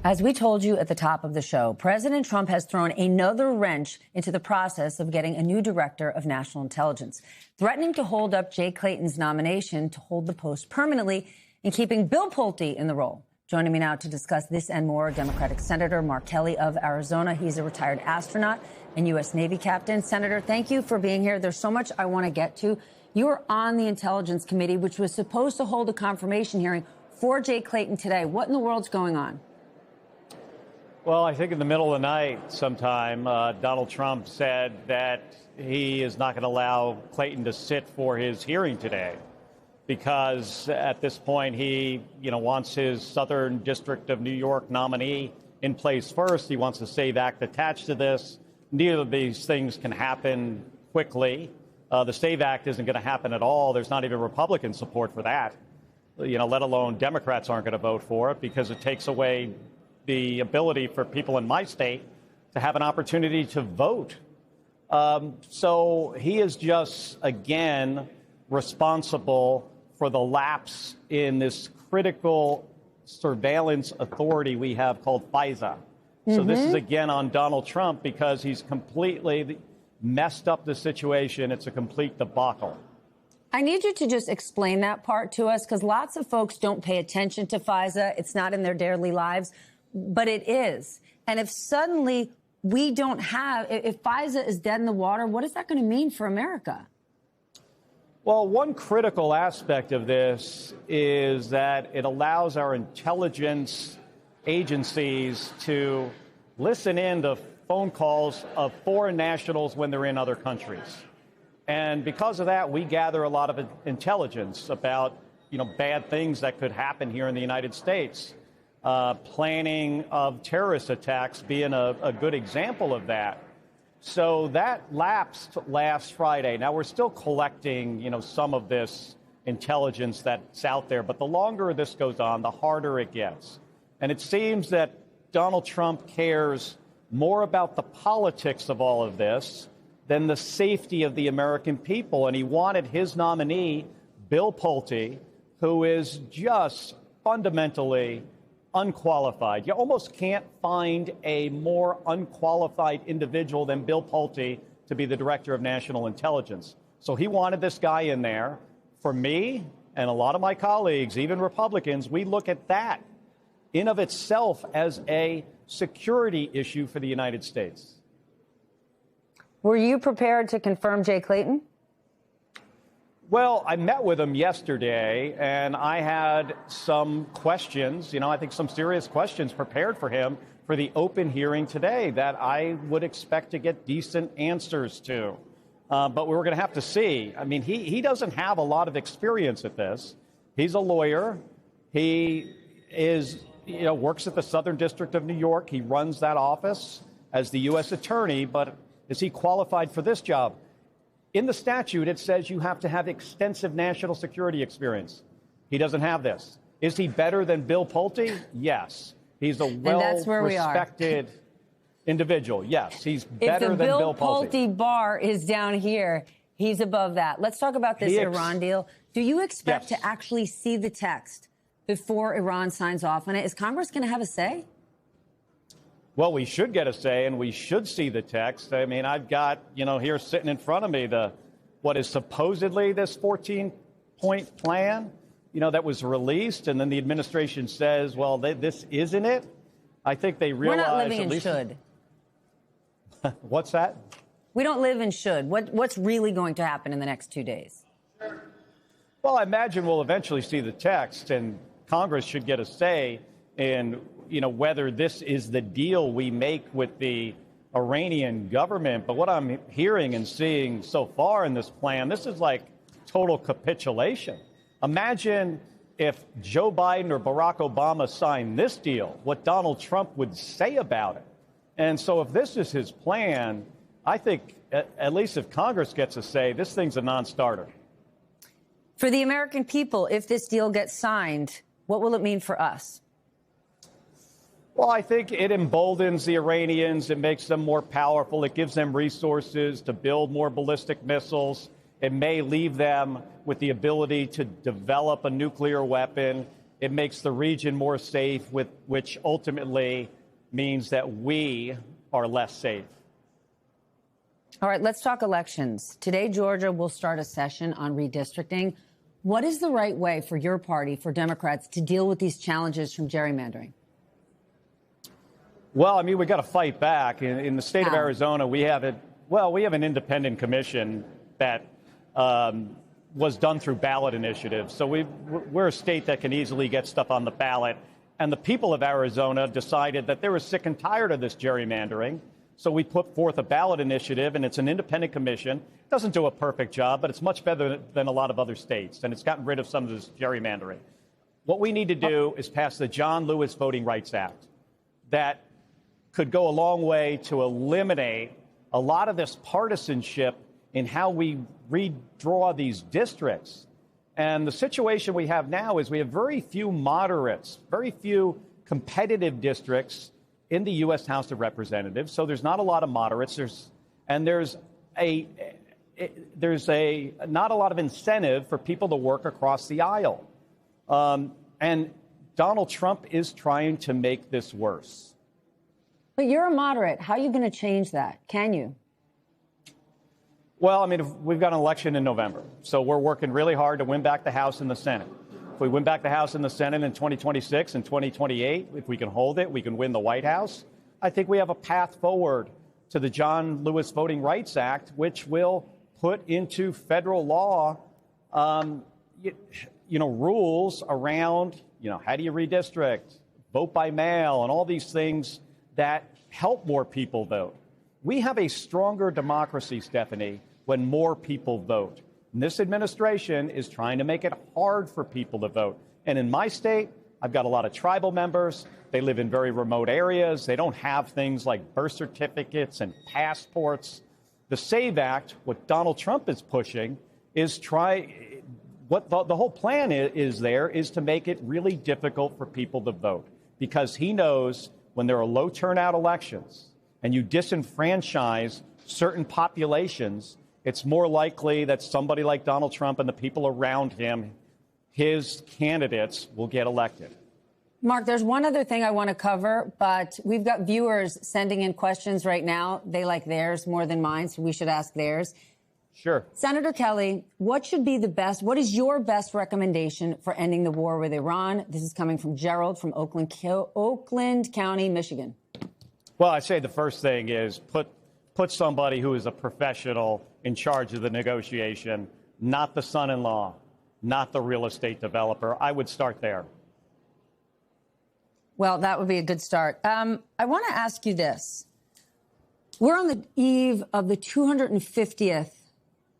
As we told you at the top of the show, President Trump has thrown another wrench into the process of getting a new director of national intelligence, threatening to hold up Jay Clayton's nomination to hold the post permanently and keeping Bill Pulte in the role. Joining me now to discuss this and more, Democratic Senator Mark Kelly of Arizona. He's a retired astronaut and U.S. Navy captain. Senator, thank you for being here. There's so much I want to get to. You were on the Intelligence Committee, which was supposed to hold a confirmation hearing for Jay Clayton today. What in the world's going on? Well, I think in the middle of the night sometime, Donald Trump said that he is not going to allow Clayton to sit for his hearing today because at this point he, wants his Southern District of New York nominee in place first. He wants a SAVE Act attached to this. Neither of these things can happen quickly. The SAVE Act isn't going to happen at all. There's not even Republican support for that, let alone Democrats aren't going to vote for it because it takes away the ability for people in my state to have an opportunity to vote. So he is just, again, responsible for the lapse in this critical surveillance authority we have called FISA. So this is, again, on Donald Trump because he's completely messed up the situation. It's a complete debacle. I need you to just explain that part to us because lots of folks don't pay attention to FISA. It's not in their daily lives. But it is. And if suddenly we don't have, if FISA is dead in the water, what is that going to mean for America? Well, one critical aspect of this is that it allows our intelligence agencies to listen in to phone calls of foreign nationals when they're in other countries. And because of that, we gather a lot of intelligence about, bad things that could happen here in the United States. Planning of terrorist attacks being a good example of that. So that lapsed last Friday. Now, we're still collecting, some of this intelligence that's out there. But the longer this goes on, the harder it gets. And it seems that Donald Trump cares more about the politics of all of this than the safety of the American people. And he wanted his nominee, Bill Pulte, who is just fundamentally unqualified. You almost can't find a more unqualified individual than Bill Pulte to be the director of national intelligence. So he wanted this guy in there. For me and a lot of my colleagues, even Republicans, we look at that in of itself as a security issue for the United States. Were you prepared to confirm Jay Clayton? Well, I met with him yesterday, and I had some questions, I think some serious questions prepared for him for the open hearing today that I would expect to get decent answers to. But we were going to have to see. I mean, he doesn't have a lot of experience at this. He's a lawyer. He is, works at the Southern District of New York. He runs that office as the U.S. attorney, but is he qualified for this job? In the statute, it says you have to have extensive national security experience. He doesn't have this. Is he better than Bill Pulte? Yes. He's a well-respected individual. Yes, he's better than Bill Pulte. If the Bill Pulte bar is down here, he's above that. Let's talk about this Iran deal. Do you expect to actually see the text before Iran signs off on it? Is Congress going to have a say? Well, we should get a say, and we should see the text. I mean, I've got, here sitting in front of me, what is supposedly this 14-point plan, that was released, and then the administration says, well, this isn't it. I think they realize... We're not living in should. What's that? We don't live in should. What's really going to happen in the next 2 days? Well, I imagine we'll eventually see the text, and Congress should get a say in whether this is the deal we make with the Iranian government. But what I'm hearing and seeing so far in this plan, this is like total capitulation. Imagine if Joe Biden or Barack Obama signed this deal, what Donald Trump would say about it. And so if this is his plan, I think at least if Congress gets a say, this thing's a non-starter. For the American people, if this deal gets signed, what will it mean for us? Well, I think it emboldens the Iranians. It makes them more powerful. It gives them resources to build more ballistic missiles. It may leave them with the ability to develop a nuclear weapon. It makes the region more safe, which ultimately means that we are less safe. All right, let's talk elections. Today, Georgia will start a session on redistricting. What is the right way for your party, for Democrats, to deal with these challenges from gerrymandering? Well, I mean, we got to fight back. In the state of Arizona, we have an independent commission that was done through ballot initiatives. So we're a state that can easily get stuff on the ballot. And the people of Arizona decided that they were sick and tired of this gerrymandering. So we put forth a ballot initiative, and it's an independent commission. It doesn't do a perfect job, but it's much better than a lot of other states. And it's gotten rid of some of this gerrymandering. What we need to do is pass the John Lewis Voting Rights Act that could go a long way to eliminate a lot of this partisanship in how we redraw these districts. And the situation we have now is we have very few moderates, very few competitive districts in the U.S. House of Representatives. So there's not a lot of moderates. There's not a lot of incentive for people to work across the aisle. And Donald Trump is trying to make this worse. But you're a moderate. How are you going to change that? Can you? Well, I mean, we've got an election in November, so we're working really hard to win back the House and the Senate. If we win back the House and the Senate in 2026 and 2028, if we can hold it, we can win the White House. I think we have a path forward to the John Lewis Voting Rights Act, which will put into federal law, rules around, how do you redistrict, vote by mail, and all these things that help more people vote. We have a stronger democracy, Stephanie, when more people vote. And this administration is trying to make it hard for people to vote. And in my state, I've got a lot of tribal members. They live in very remote areas. They don't have things like birth certificates and passports. The SAVE Act, what Donald Trump is pushing, is what the whole plan is to make it really difficult for people to vote. Because he knows when there are low turnout elections and you disenfranchise certain populations, it's more likely that somebody like Donald Trump and the people around him, his candidates, will get elected. Mark, there's one other thing I want to cover, but we've got viewers sending in questions right now. They like theirs more than mine, so we should ask theirs. Sure. Senator Kelly, what is your best recommendation for ending the war with Iran? This is coming from Gerald from Oakland County, Michigan. Well, I'd say the first thing is put somebody who is a professional in charge of the negotiation, not the son-in-law, not the real estate developer. I would start there. Well, that would be a good start. I want to ask you this. We're on the eve of the 250th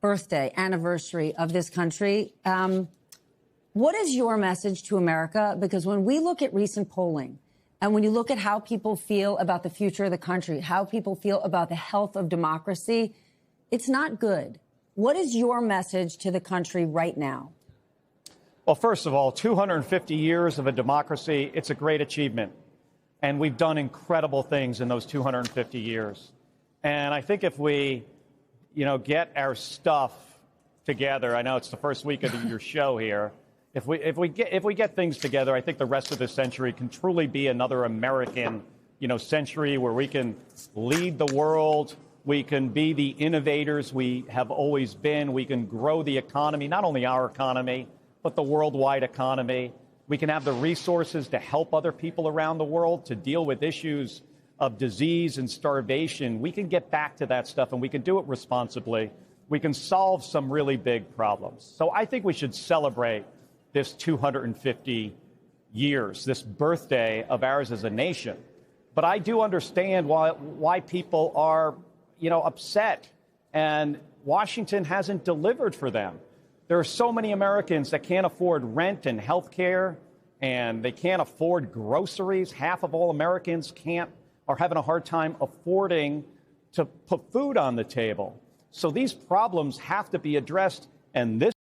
birthday anniversary of this country. What is your message to America? Because when we look at recent polling and when you look at how people feel about the future of the country, how people feel about the health of democracy, it's not good. What is your message to the country right now? Well, first of all, 250 years of a democracy, it's a great achievement. And we've done incredible things in those 250 years. And I think if we, get our stuff together, I know it's the first week of your show here, if we get things together, I think the rest of this century can truly be another American, century where we can lead the world. We can be the innovators we have always been. We can grow the economy, not only our economy, but the worldwide economy. We can have the resources to help other people around the world to deal with issues of disease and starvation. We can get back to that stuff, and we can do it responsibly. We can solve some really big problems. So I think we should celebrate this 250 years, this birthday of ours as a nation. But I do understand why people are, upset, and Washington hasn't delivered for them. There are so many Americans that can't afford rent and health care, and they can't afford groceries. Half of all Americans are having a hard time affording to put food on the table. So these problems have to be addressed, and this